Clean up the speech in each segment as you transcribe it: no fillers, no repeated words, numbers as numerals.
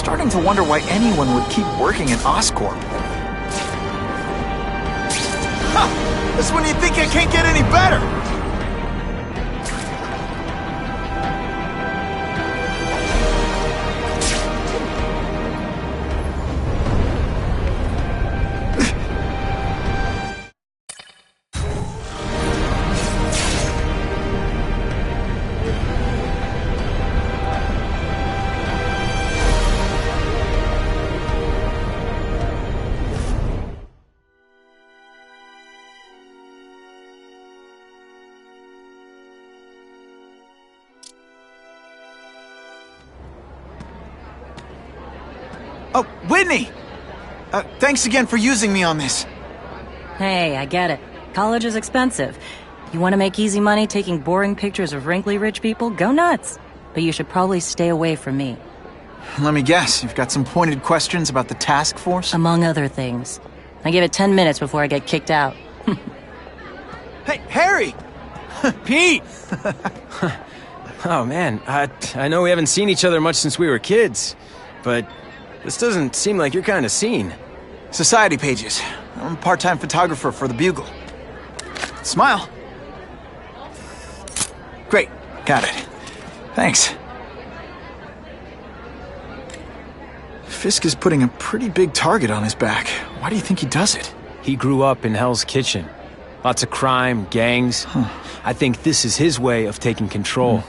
starting to wonder why anyone would keep working at Oscorp. Ha! That's when you think I can't get any better! Oh, Whitney! Thanks again for using me on this. Hey, I get it. College is expensive. You want to make easy money taking boring pictures of wrinkly rich people? Go nuts! But you should probably stay away from me. Let me guess, you've got some pointed questions about the task force? Among other things. I give it 10 minutes before I get kicked out. Hey, Harry! Pete! Oh, man, I know we haven't seen each other much since we were kids, but this doesn't seem like your kind of scene. Society pages. I'm a part-time photographer for the Bugle. Smile. Great, got it. Thanks. Fisk is putting a pretty big target on his back. Why do you think he does it? He grew up in Hell's Kitchen. Lots of crime, gangs. I think this is his way of taking control.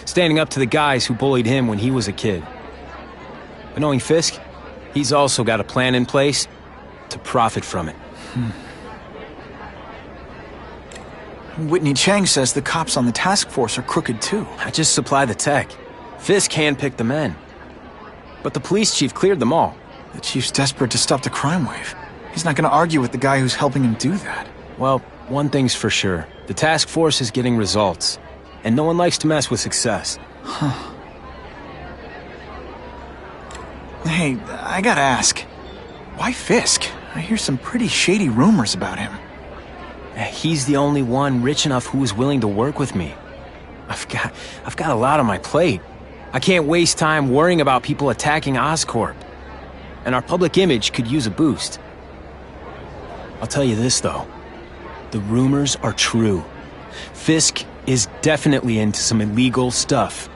Standing up to the guys who bullied him when he was a kid. But knowing Fisk, he's also got a plan in place to profit from it. Whitney Chang says the cops on the task force are crooked too. I just supply the tech. Fisk handpicked the men. But the police chief cleared them all. The chief's desperate to stop the crime wave. He's not gonna argue with the guy who's helping him do that. Well, one thing's for sure. The task force is getting results. And no one likes to mess with success. Hey, I gotta ask. Why Fisk? I hear some pretty shady rumors about him. He's the only one rich enough who is willing to work with me. I've got a lot on my plate. I can't waste time worrying about people attacking Oscorp. And our public image could use a boost. I'll tell you this, though. The rumors are true. Fisk is definitely into some illegal stuff.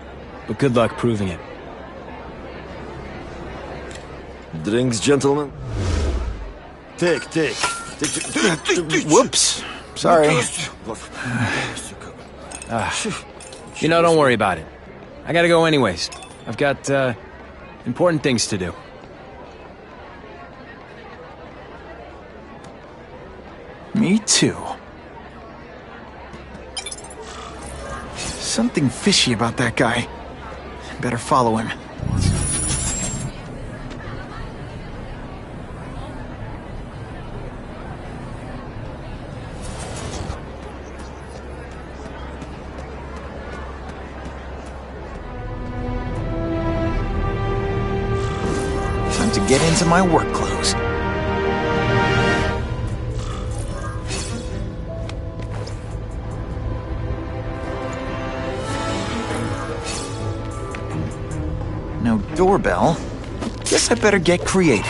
But good luck proving it. Drinks, gentlemen? Take. Whoops. Sorry. Don't worry about it. I gotta go anyways. I've got, important things to do. Me too. Something fishy about that guy. Better follow him. Time to get into my work clothes. No doorbell. Guess I better get creative.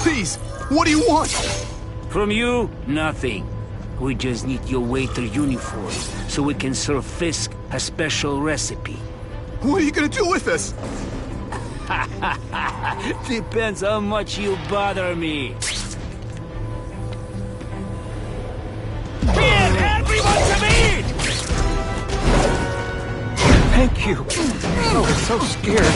Please, what do you want? From you, nothing. We just need your waiter uniform so we can serve Fisk a special recipe. What are you gonna do with us? Depends how much you bother me. Feed everyone to me! Thank you. I was so scared.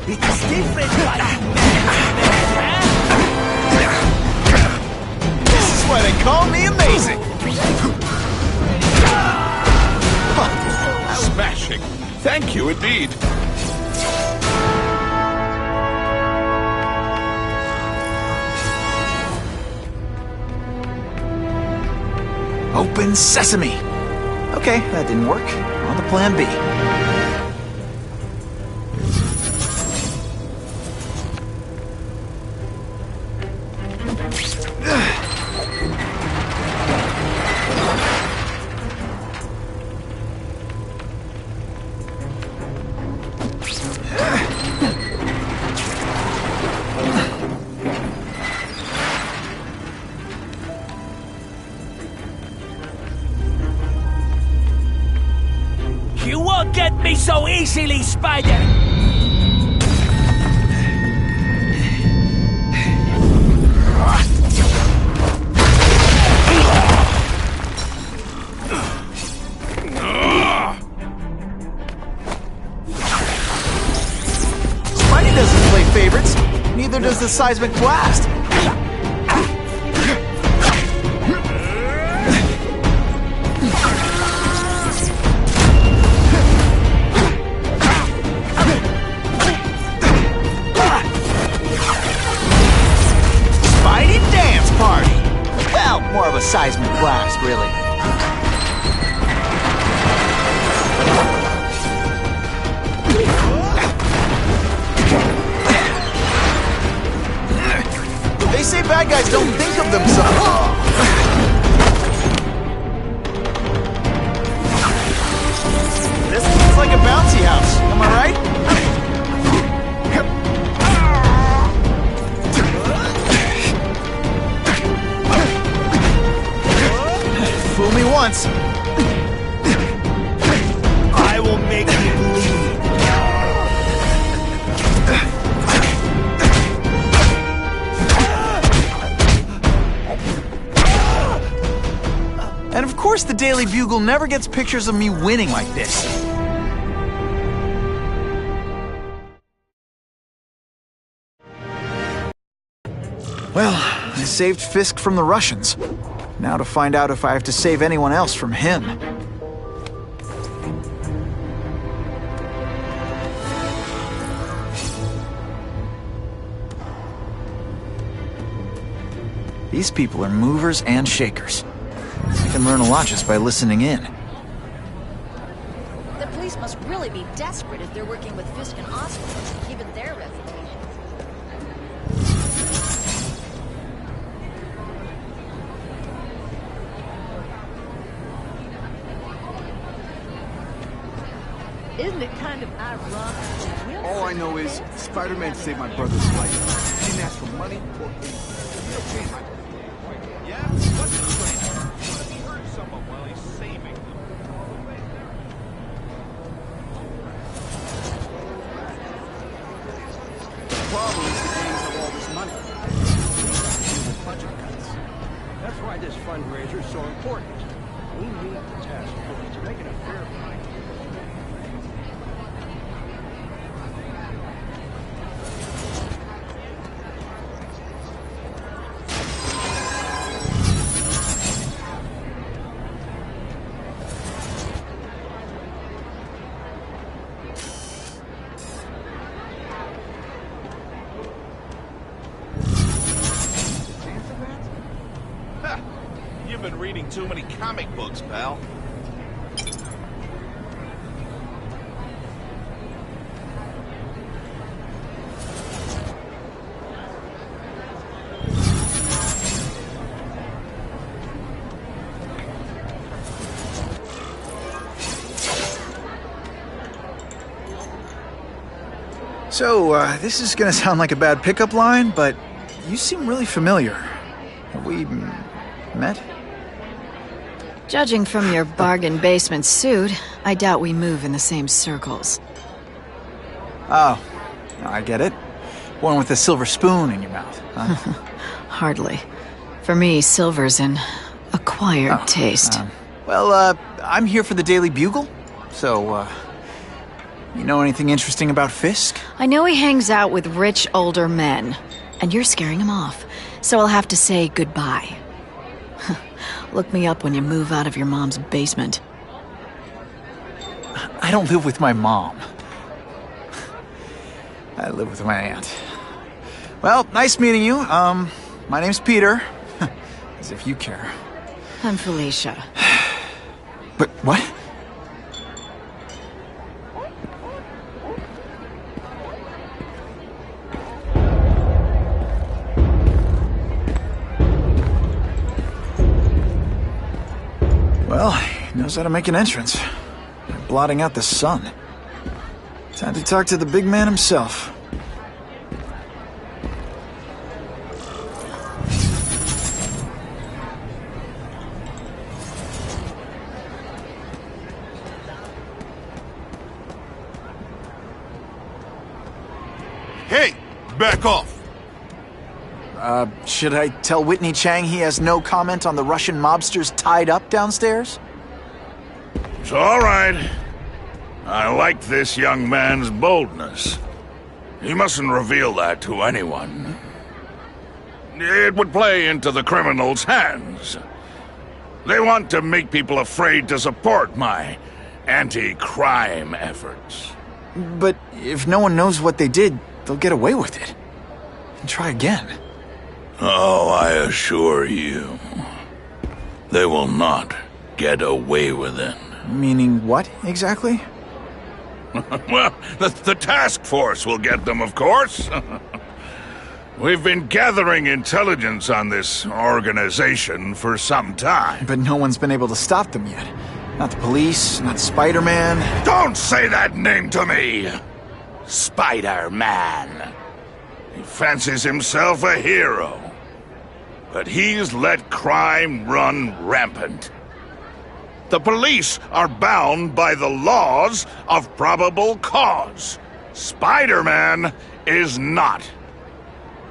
It's different, buddy. why they call me amazing. Smashing. Thank you indeed. Open sesame. Okay, that didn't work. On to plan B. You won't get me so easily, Spider! Spidey doesn't play favorites. Neither does the seismic blast. Spidey dance party. Well, more of a seismic blast, really. They say bad guys don't think of themselves. This looks like a bouncy house, am I right? Fool me once. I will make you bleed. And of course the Daily Bugle never gets pictures of me winning like this. Well, I saved Fisk from the Russians. Now to find out if I have to save anyone else from him. These people are movers and shakers. I can learn a lot just by listening in. The police must really be desperate if they're working with Fisk and Oswald, given their reputations. Isn't it kind of ironic? All I know is Spider-Man saved my brother's life. He didn't ask for money or anything. He'll change my... Yeah? What's the plan? He hurt someone while he's saving them. The problem is the gangs have all this money. Budget cuts. That's why this fundraiser is so important. We need the task force to make it a fair fight. You've been reading too many comic books, pal. So, this is gonna sound like a bad pickup line, but you seem really familiar. Have we met? Judging from your bargain basement suit, I doubt we move in the same circles. Oh, I get it. One with a silver spoon in your mouth, huh? Hardly. For me, silver's an acquired taste. Well, I'm here for the Daily Bugle, so, you know anything interesting about Fisk? I know he hangs out with rich older men, and you're scaring him off, so I'll have to say goodbye. Look me up when you move out of your mom's basement. I don't live with my mom. I live with my aunt. Well, nice meeting you. My name's Peter. As if you care. I'm Felicia. But what? Well, he knows how to make an entrance. Blotting out the sun. Time to talk to the big man himself. Hey, back off. Should I tell Whitney Chang he has no comment on the Russian mobsters tied up downstairs? It's all right. I like this young man's boldness. He mustn't reveal that to anyone. It would play into the criminals' hands. They want to make people afraid to support my anti-crime efforts. But if no one knows what they did, they'll get away with it. And try again. Oh, I assure you, they will not get away with it. Meaning what, exactly? Well, the task force will get them, of course. We've been gathering intelligence on this organization for some time. But no one's been able to stop them yet. Not the police, not Spider-Man. Don't say that name to me! Spider-Man. He fancies himself a hero. But he's let crime run rampant. The police are bound by the laws of probable cause. Spider-Man is not.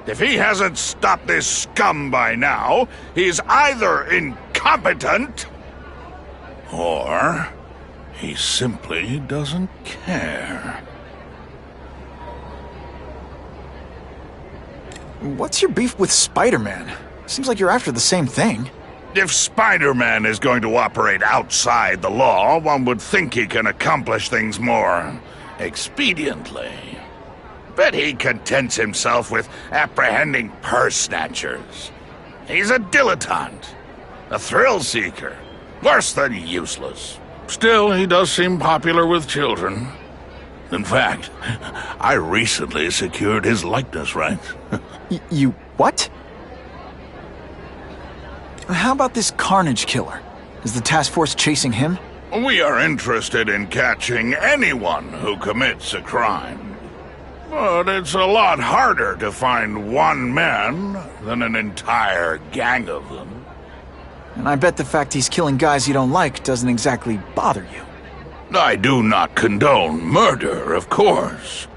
If he hasn't stopped this scum by now, he's either incompetent or he simply doesn't care. What's your beef with Spider-Man? Seems like you're after the same thing. If Spider-Man is going to operate outside the law, one would think he can accomplish things more expediently. But he contents himself with apprehending purse snatchers. He's a dilettante, a thrill-seeker, worse than useless. Still, he does seem popular with children. In fact, I recently secured his likeness rights. You what? How about this Carnage Killer? Is the task force chasing him? We are interested in catching anyone who commits a crime. But it's a lot harder to find one man than an entire gang of them. And I bet the fact he's killing guys you don't like doesn't exactly bother you. I do not condone murder, of course.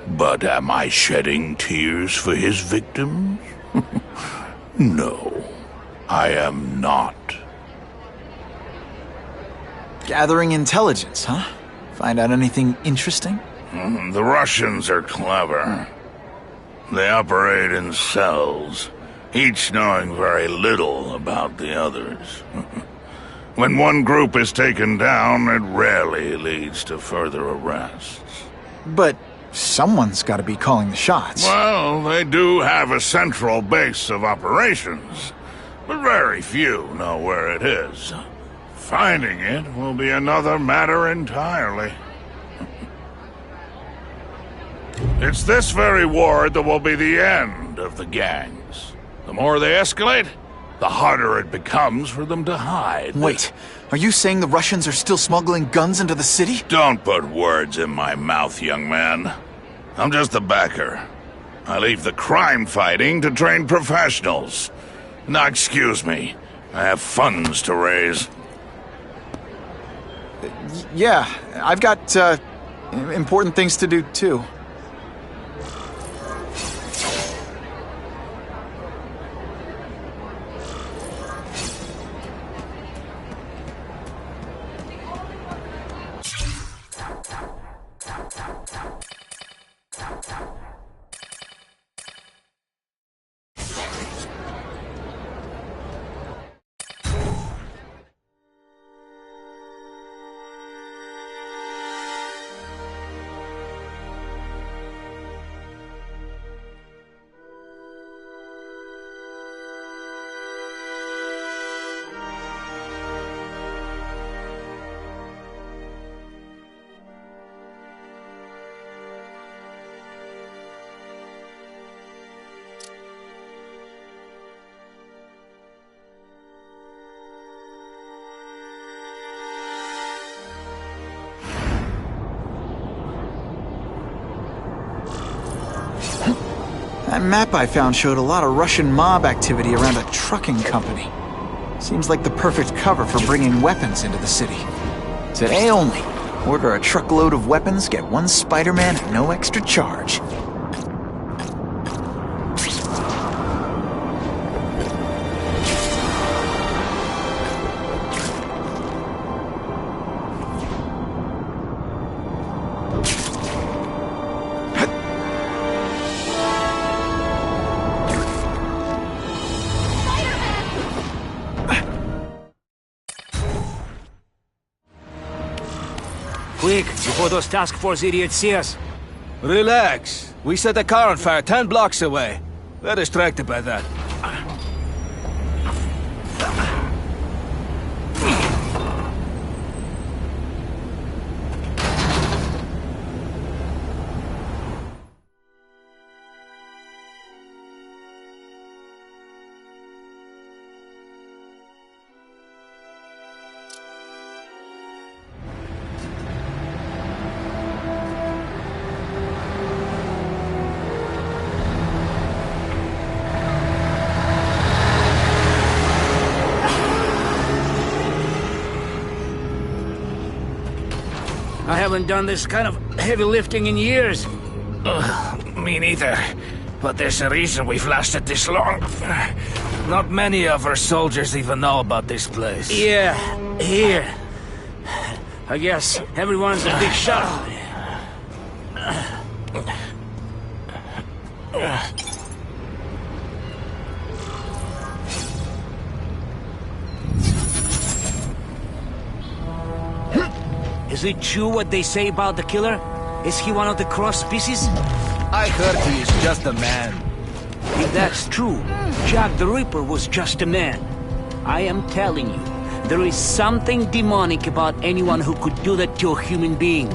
But am I shedding tears for his victims? No, I am not. Gathering intelligence, huh? Find out anything interesting? The Russians are clever. They operate in cells, each knowing very little about the others. When one group is taken down, it rarely leads to further arrests. But someone's got to be calling the shots. Well, they do have a central base of operations, but very few know where it is. Finding it will be another matter entirely. It's this very war that will be the end of the gangs. The more they escalate, the harder it becomes for them to hide. Wait, are you saying the Russians are still smuggling guns into the city? Don't put words in my mouth, young man. I'm just a backer. I leave the crime fighting to trained professionals. Now, excuse me. I have funds to raise. Yeah, I've got, important things to do, too. That map I found showed a lot of Russian mob activity around a trucking company. Seems like the perfect cover for bringing weapons into the city. Today only, order a truckload of weapons, get one Spider-Man at no extra charge. Quick, before those task force idiots see us. Relax. We set a car on fire 10 blocks away. They're distracted by that. I haven't done this kind of heavy lifting in years. Me neither. But there's a reason we've lasted this long. Not many of our soldiers even know about this place. Yeah, here. I guess everyone's a big shot. Is it true what they say about the killer? Is he one of the cross species? I heard he is just a man. If that's true, Jack the Ripper was just a man. I am telling you, there is something demonic about anyone who could do that to a human being.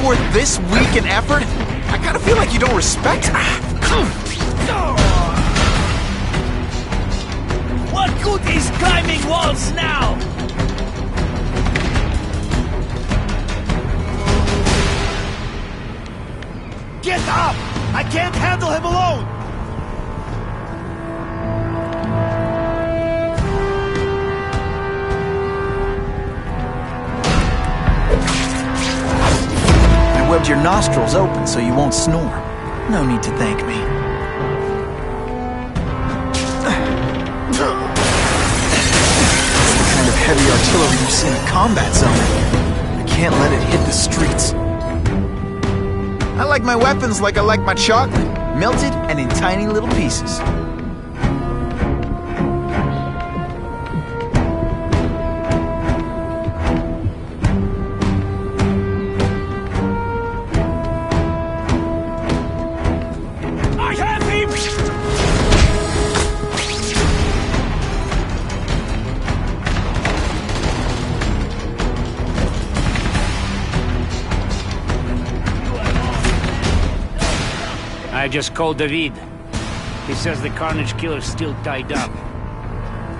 Forth this weak an effort? I kinda feel like you don't respect me. What good is climbing walls now? Get up! I can't handle him alone! Webbed your nostrils open so you won't snore. No need to thank me. It's the kind of heavy artillery you see in a combat zone. I can't let it hit the streets. I like my weapons like I like my chocolate, melted and in tiny little pieces. I just called David. He says the Carnage Killer's still tied up.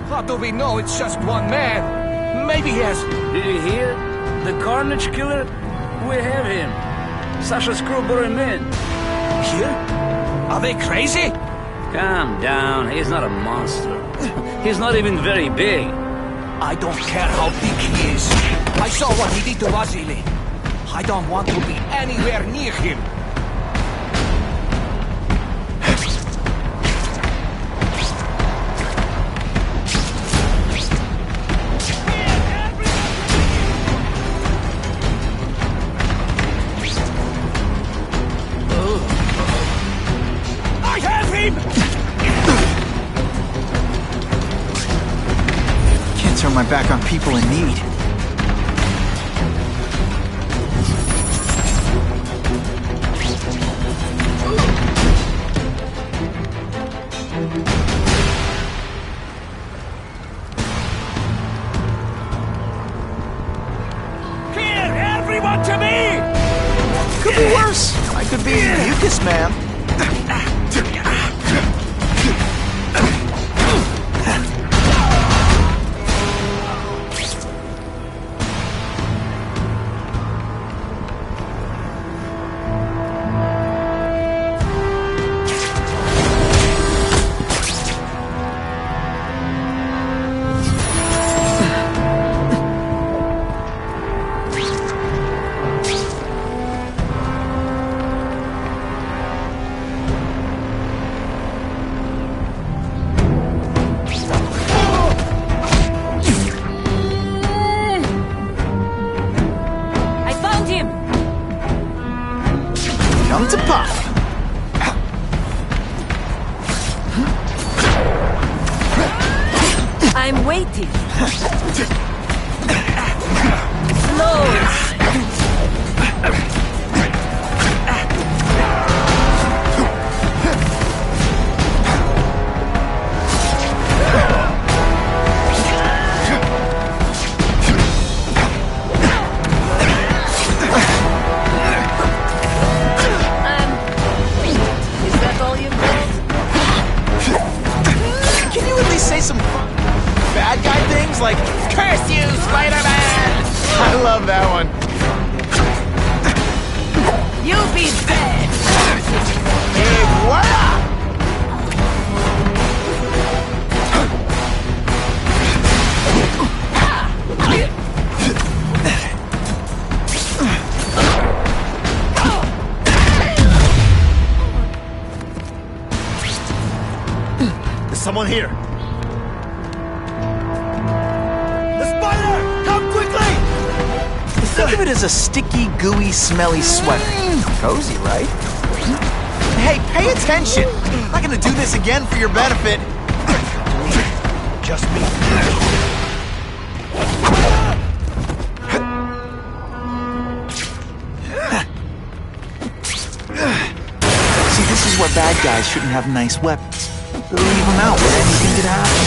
How do we know it's just one man? Maybe he has... Did you hear? The Carnage Killer? We have him. Sasha's crew brought him in. Here? Are they crazy? Calm down. He's not a monster. He's not even very big. I don't care how big he is. I saw what he did to Vasily. I don't want to be anywhere near him. Can't turn my back on people in need. this, man. Come to Papa. I'm waiting. Slow. Some bad guy things like "Curse you, Spider-Man!" I love that one. You be dead. Big voila! There's someone here. Think of it as a sticky, gooey, smelly sweater. Cozy, right? Hey, pay attention! I'm not gonna do this again for your benefit. Just me. See, this is where bad guys shouldn't have nice weapons. Leave them out where anything could happen.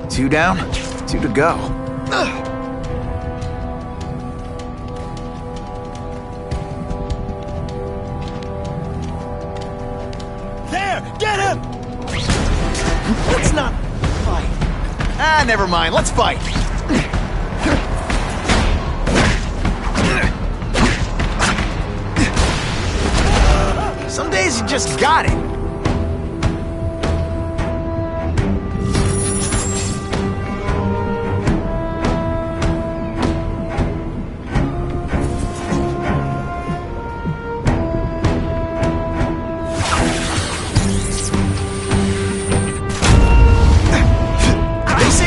Two down, two to go. There! Get him! Let's not fight. Ah, never mind. Let's fight. Some days you just got it.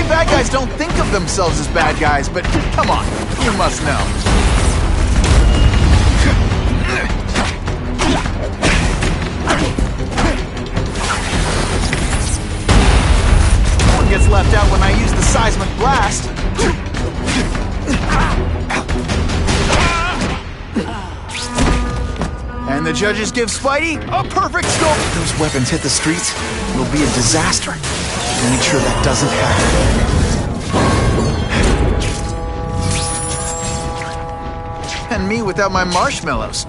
Bad guys don't think of themselves as bad guys, but come on, you must know. No one gets left out when I use the seismic blast. And the judges give Spidey a perfect score. If those weapons hit the streets, it'll be a disaster. Make sure that doesn't happen. And me without my marshmallows.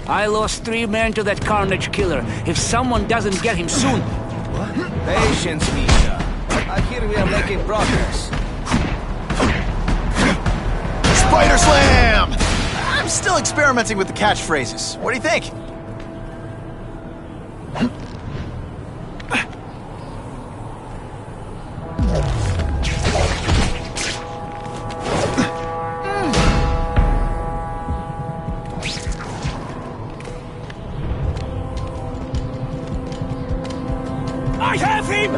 I lost 3 men to that Carnage killer. If someone doesn't get him soon... What? Patience, Misha. I hear we are making progress. Spider Slam! I'm still experimenting with the catchphrases. What do you think? I have him!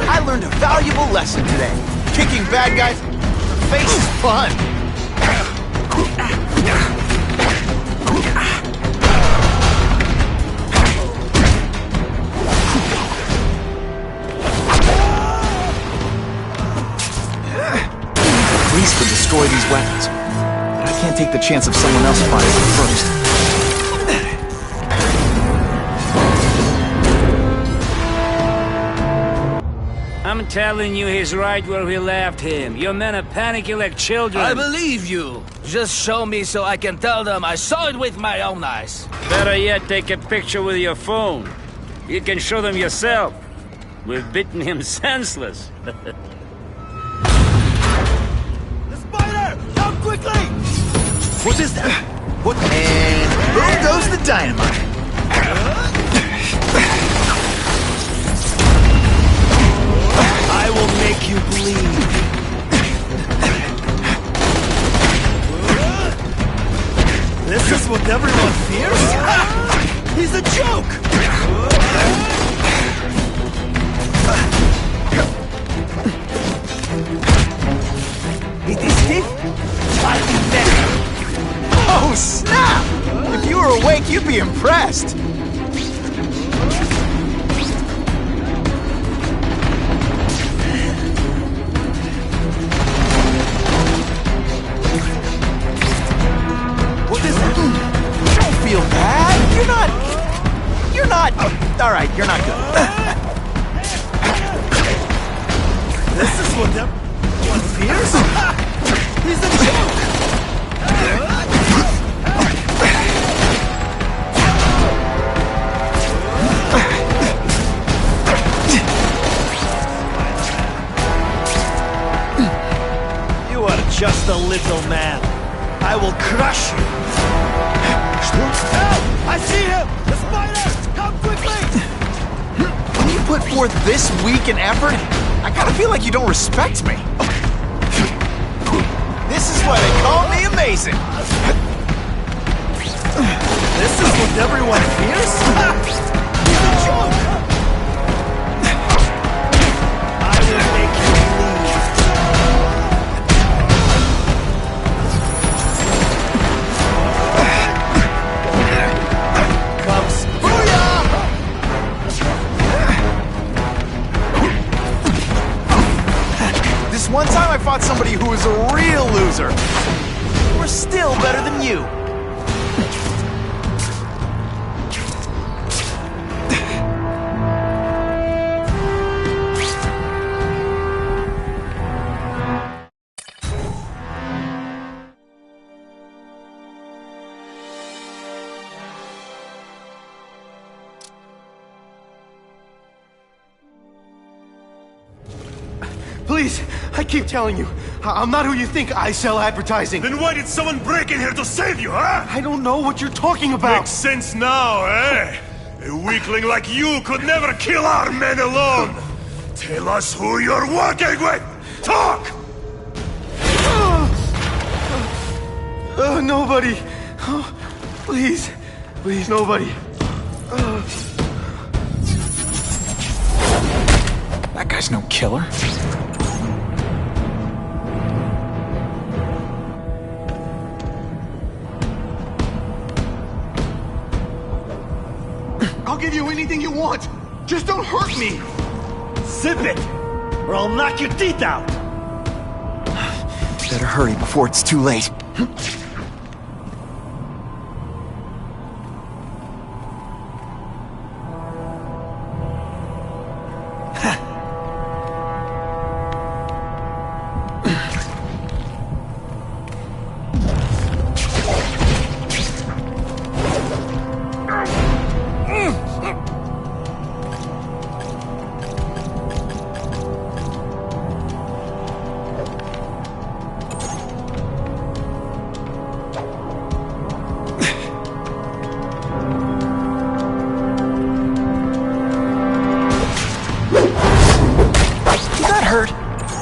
I learned a valuable lesson today. Kicking bad guys... face is fun. Police could destroy these weapons, but I can't take the chance of someone else finding them first. I'm telling you, he's right where we left him. Your men are panicking like children. I believe you. Just show me so I can tell them I saw it with my own eyes. Better yet, take a picture with your phone. You can show them yourself. We've bitten him senseless. The spider! Come quickly! What is that? What? And boom goes the dynamite. I will make you bleed. This is what everyone fears? He's a joke! Eat these teeth? I'll be better. Oh, snap! If you were awake, you'd be impressed. What is that? Don't feel bad. You're not... All right, you're not good. This is what everyone fears? He's a joke! You are just a little man. I will crush you. Help! I see him! The spider! Come quickly! When you put forth this week and effort, I gotta feel like you don't respect me. This is why they call me amazing. This is what everyone fears? He's a joke! I will make you bleed. Comes booyah! This one time I fought somebody who was a real loser. We're still better than you. Please, I keep telling you, I'm not who you think. I sell advertising. Then why did someone break in here to save you, huh? I don't know what you're talking about. Makes sense now, eh? A weakling like you could never kill our men alone. Tell us who you're working with. Talk! Nobody. Oh, please, nobody. That guy's no killer. I'll give you anything you want. Just don't hurt me. Zip it, or I'll knock your teeth out. Better hurry before it's too late.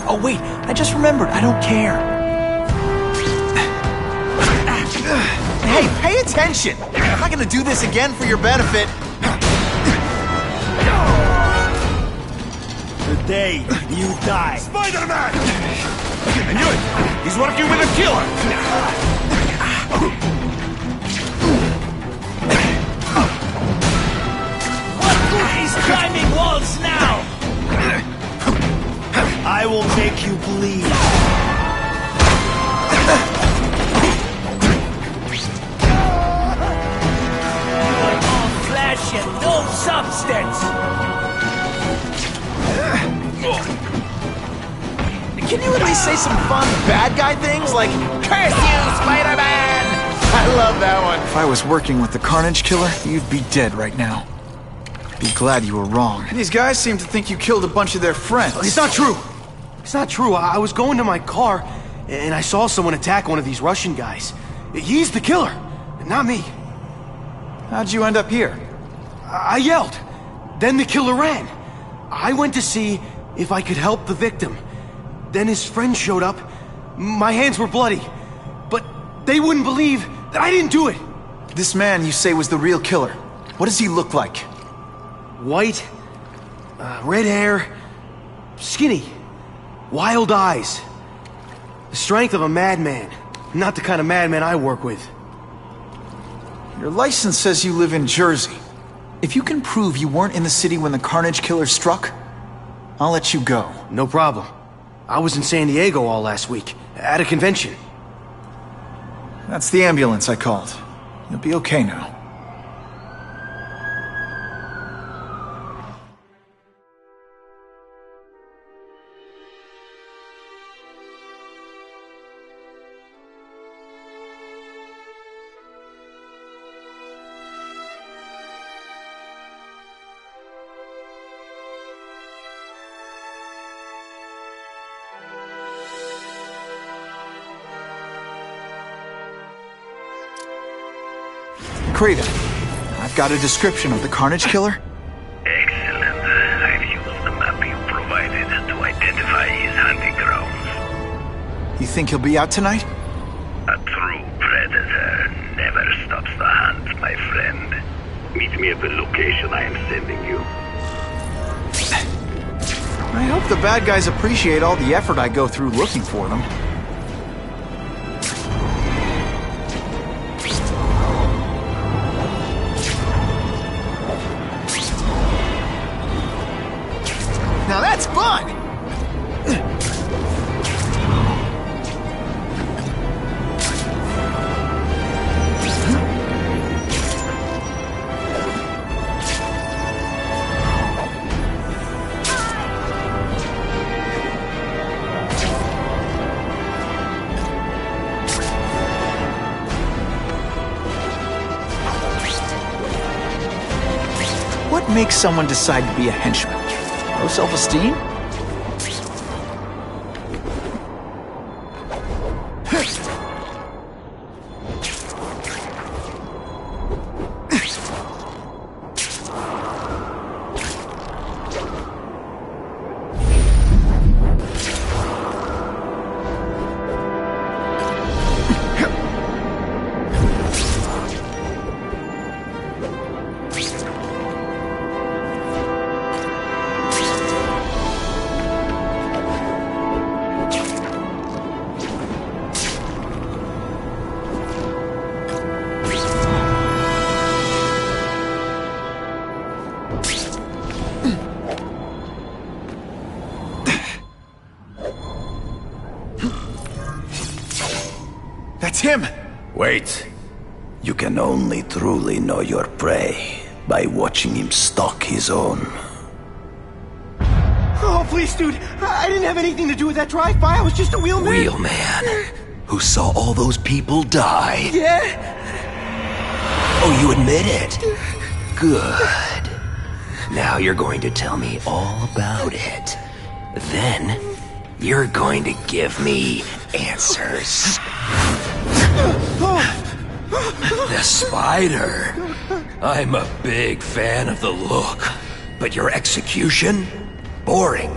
Oh wait, I just remembered, I don't care. Hey, pay attention! I'm not gonna do this again for your benefit. The day you die. Spider-Man! I knew it! He's working with a killer! He's climbing walls now! I will make you bleed. All flesh and no substance! Can you at least say some fun bad guy things like, "Curse you, Spider-Man"? I love that one. If I was working with the Carnage Killer, you'd be dead right now. Be glad you were wrong. These guys seem to think you killed a bunch of their friends. It's not true. It's not true. I was going to my car, and I saw someone attack one of these Russian guys. He's the killer, not me. How'd you end up here? I yelled. Then the killer ran. I went to see if I could help the victim. Then his friend showed up. My hands were bloody. But they wouldn't believe that I didn't do it. This man you say was the real killer. What does he look like? White, red hair, skinny, wild eyes. The strength of a madman. Not the kind of madman I work with. Your license says you live in Jersey. If you can prove you weren't in the city when the Carnage Killer struck, I'll let you go. No problem. I was in San Diego all last week, at a convention. That's the ambulance I called. You'll be okay now. Kraven, I've got a description of the Carnage Killer. Excellent. I've used the map you provided to identify his hunting grounds. You think he'll be out tonight? A true predator never stops the hunt, my friend. Meet me at the location I am sending you. I hope the bad guys appreciate all the effort I go through looking for them. Now that's fun! What makes someone decide to be a henchman? Low self-esteem? That's him! Wait. You can only truly know your prey by watching him stalk his own. Oh, please, dude. I didn't have anything to do with that drive-by. I was just a wheelman. Wheelman? Who saw all those people die? Yeah? Oh, you admit it? Good. Now you're going to tell me all about it. Then, you're going to give me answers. The spider. I'm a big fan of the look, but your execution? Boring.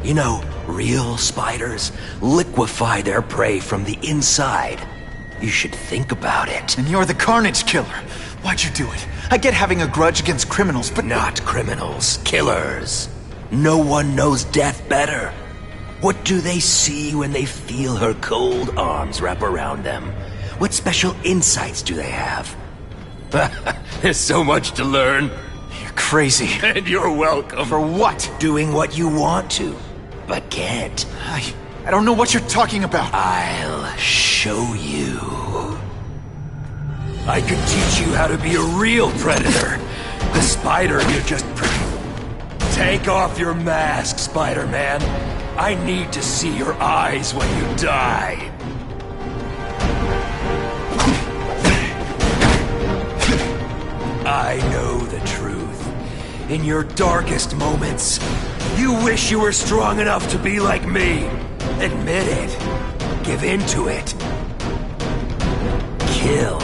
You know, real spiders liquefy their prey from the inside. You should think about it. And you're the Carnage Killer. Why'd you do it? I get having a grudge against criminals, but... Not criminals, killers. No one knows death better. What do they see when they feel her cold arms wrap around them? What special insights do they have? There's so much to learn. You're crazy. And you're welcome. For what? Doing what you want to, but can't. I don't know what you're talking about. I'll show you. I could teach you how to be a real predator. The spider you're just... Take off your mask, Spider-Man. I need to see your eyes when you die. I know the truth. In your darkest moments, you wish you were strong enough to be like me. Admit it. Give in to it. Kill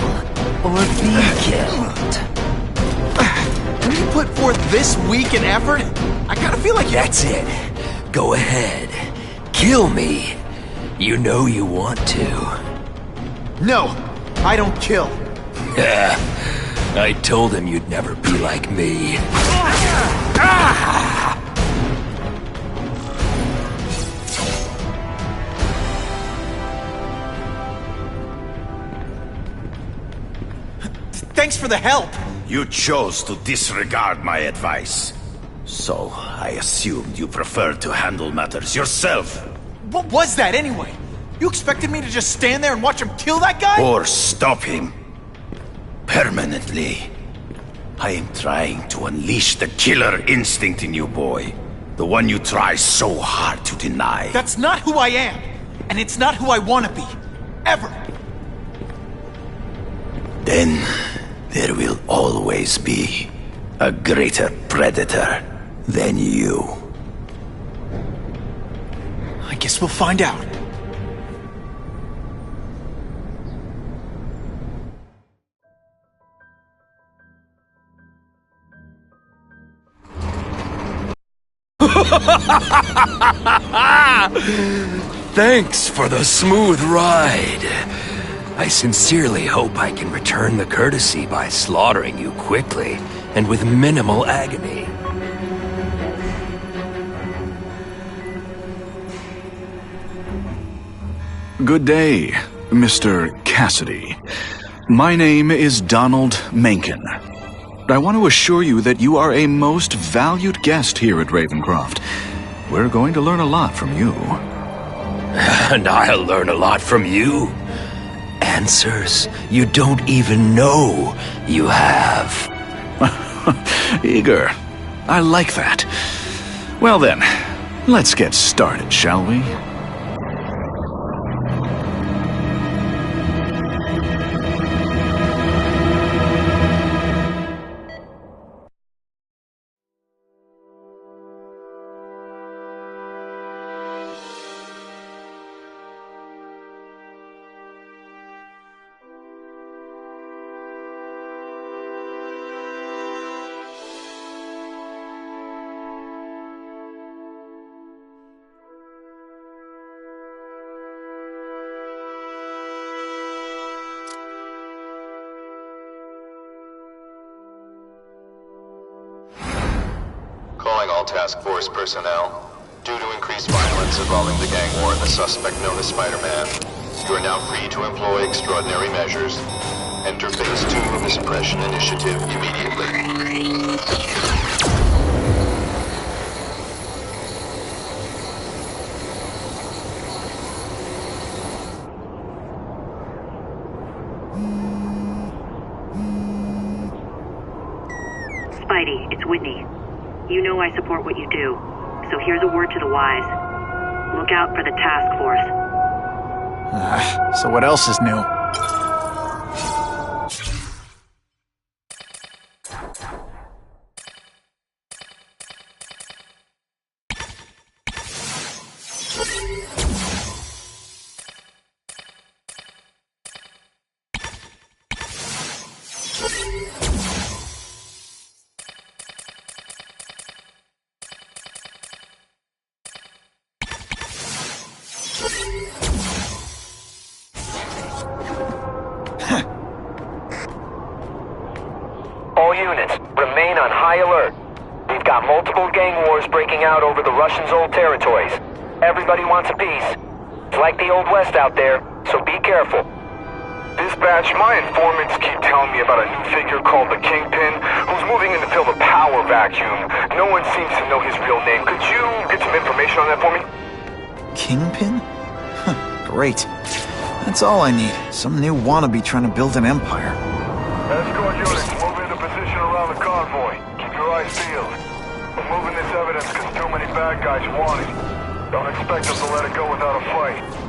or be killed. When you put forth this weak an effort, I kind of feel like... That's it. Go ahead. Kill me. You know you want to. No, I don't kill. I told him you'd never be like me. Thanks for the help. You chose to disregard my advice. So, I assumed you preferred to handle matters yourself. What was that anyway? You expected me to just stand there and watch him kill that guy? Or stop him. Permanently. I am trying to unleash the killer instinct in you, boy. The one you try so hard to deny. That's not who I am. And it's not who I want to be. Ever. Then, there will always be a greater predator than you. I guess we'll find out. Thanks for the smooth ride. I sincerely hope I can return the courtesy by slaughtering you quickly and with minimal agony. Good day, Mr. Cassidy. My name is Donald Mencken. I want to assure you that you are a most valued guest here at Ravencroft. We're going to learn a lot from you. And I'll learn a lot from you. Answers you don't even know you have. Eager. I like that. Well then, let's get started, shall we? Calling all task force personnel. Due to increased violence involving the gang war and the suspect known as Spider-Man, you are now free to employ extraordinary measures. Enter phase 2 of the suppression initiative immediately. Spidey, it's Whitney. You know I support what you do, so here's a word to the wise. Look out for the task force. So what else is new? All units, remain on high alert. We've got multiple gang wars breaking out over the Russians' old territories. Everybody wants a piece. It's like the Old West out there, so be careful. Dispatch, my informants keep telling me about a new figure called the Kingpin, who's moving in to fill the power vacuum. No one seems to know his real name. Could you get some information on that for me? Kingpin? Great. That's all I need. Some new wannabe trying to build an empire. Escort units, move into position around the convoy. Keep your eyes peeled. We're moving this evidence because too many bad guys want it. Don't expect us to let it go without a fight.